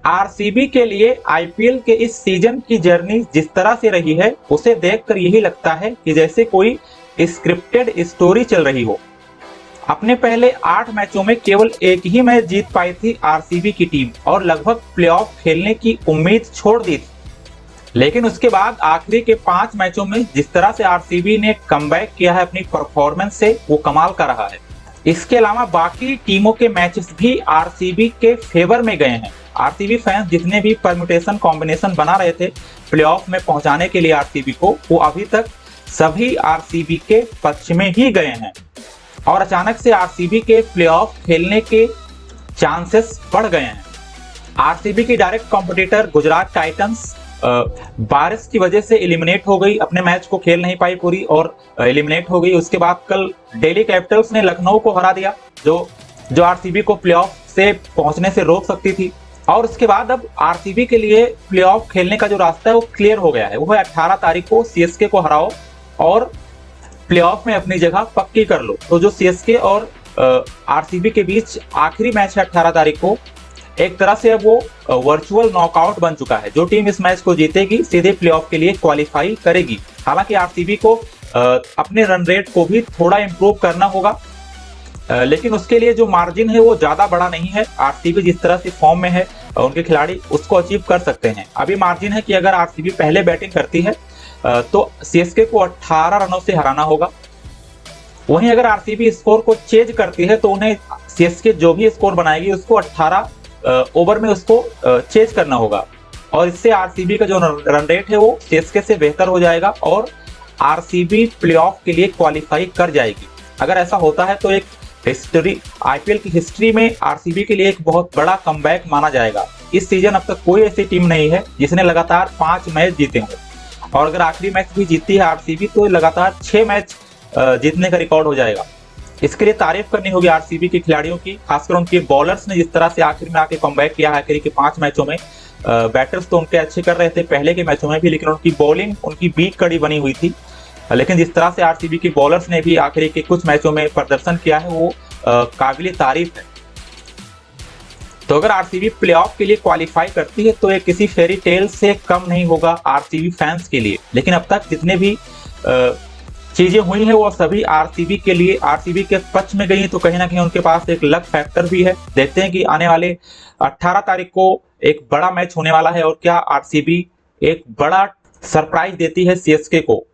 RCB के लिए IPL के इस सीजन की जर्नी जिस तरह से रही है उसे देखकर यही लगता है कि जैसे कोई स्क्रिप्टेड स्टोरी चल रही हो। अपने पहले 8 मैचों में केवल एक ही मैच जीत पाई थी आरसीबी की टीम और लगभग प्लेऑफ खेलने की उम्मीद छोड़ दी थी। लेकिन उसके बाद आखिरी के 5 मैचों में जिस तरह से आरसीबी ने कमबैक किया है अपनी परफॉर्मेंस से, वो कमाल का रहा है। इसके अलावा बाकी टीमों के मैचेस भी आरसीबी के फेवर में गए हैं। आरसीबी फैंस जितने भी परम्यूटेशन कॉम्बिनेशन बना रहे थे प्लेऑफ में पहुंचाने के लिए आरसीबी को, वो अभी तक सभी आरसीबी के पक्ष में ही गए हैं और अचानक से आरसीबी के प्लेऑफ खेलने के चांसेस बढ़ गए हैं। आरसीबी की डायरेक्ट कॉम्पिटिटर गुजरात टाइटंस बारिश की वजह से एलिमिनेट हो गई, अपने मैच को खेल नहीं पाई पूरी और एलिमिनेट हो गई। उसके बाद कल दिल्ली कैपिटल्स ने लखनऊ को हरा दिया जो आरसीबी को प्लेऑफ से पहुंचने से रोक सकती थी। और उसके बाद अब आरसीबी के लिए प्लेऑफ खेलने का जो रास्ता है वो क्लियर हो गया है। वो है 18 तारीख को सीएसके को हराओ और प्लेऑफ में अपनी जगह पक्की कर लो। तो जो सीएसके और आरसीबी के बीच आखिरी मैच है 18 तारीख को, एक तरह से अब वो वर्चुअल नॉकआउट बन चुका है। जो टीम इस मैच को जीतेगी सीधे प्लेऑफ के लिए क्वालिफाई करेगी। हालांकि आरसीबी को अपने रन रेट को भी थोड़ा इंप्रूव करना होगा, लेकिन उसके लिए जो मार्जिन है वो ज्यादा बड़ा नहीं है। आरसीबी जिस तरह से फॉर्म में है उनके खिलाड़ी उसको अचीव कर सकते हैं। अभी मार्जिन है कि अगर आरसीबी पहले बैटिंग करती है तो सीएसके को 18 रनों से हराना होगा। वहीं अगर आरसीबी स्कोर को चेंज करती है तो उन्हें सीएसके जो भी स्कोर बनाएगी उसको 18 ओवर में उसको चेज करना होगा और इससे आरसीबी का जो रन रेट है वो सीएसके से बेहतर हो जाएगा और आरसीबी प्लेऑफ के लिए क्वालिफाई कर जाएगी। अगर ऐसा होता है तो एक हिस्ट्री, आईपीएल की हिस्ट्री में आरसीबी के लिए एक बहुत बड़ा कमबैक माना जाएगा। इस सीजन अब तक कोई ऐसी टीम नहीं है जिसने लगातार 5 मैच जीते हों और अगर आखिरी मैच भी जीती है आरसीबी तो लगातार 6 मैच जीतने का रिकॉर्ड हो जाएगा। इसके लिए तारीफ करनी होगी आरसीबी के खिलाड़ियों की, खासकर उनके बॉलर्स ने जिस तरह से आखिर में आके कमबैक किया है। आखिरी के 5 मैचों में बैटर्स तो उनके अच्छे कर रहे थे पहले के मैचों में भी, लेकिन उनकी बॉलिंग उनकी वीक कड़ी बनी हुई थी। लेकिन जिस तरह से आरसीबी के बॉलर्स ने भी आखिरी के कुछ मैचों में प्रदर्शन किया है वो काबिल तारीफ है। तो अगर आरसीबी प्लेऑफ के लिए क्वालिफाई करती है तो ये किसी फेरी टेल से कम नहीं होगा आरसीबी फैंस के लिए। लेकिन अब तक जितने भी चीजें हुई हैं वो सभी आरसीबी के लिए, आरसीबी के पक्ष में गई हैं, तो कहीं ना कहीं उनके पास एक लक फैक्टर भी है। देखते हैं कि आने वाले 18 तारीख को एक बड़ा मैच होने वाला है और क्या आरसीबी एक बड़ा सरप्राइज देती है सीएसके को।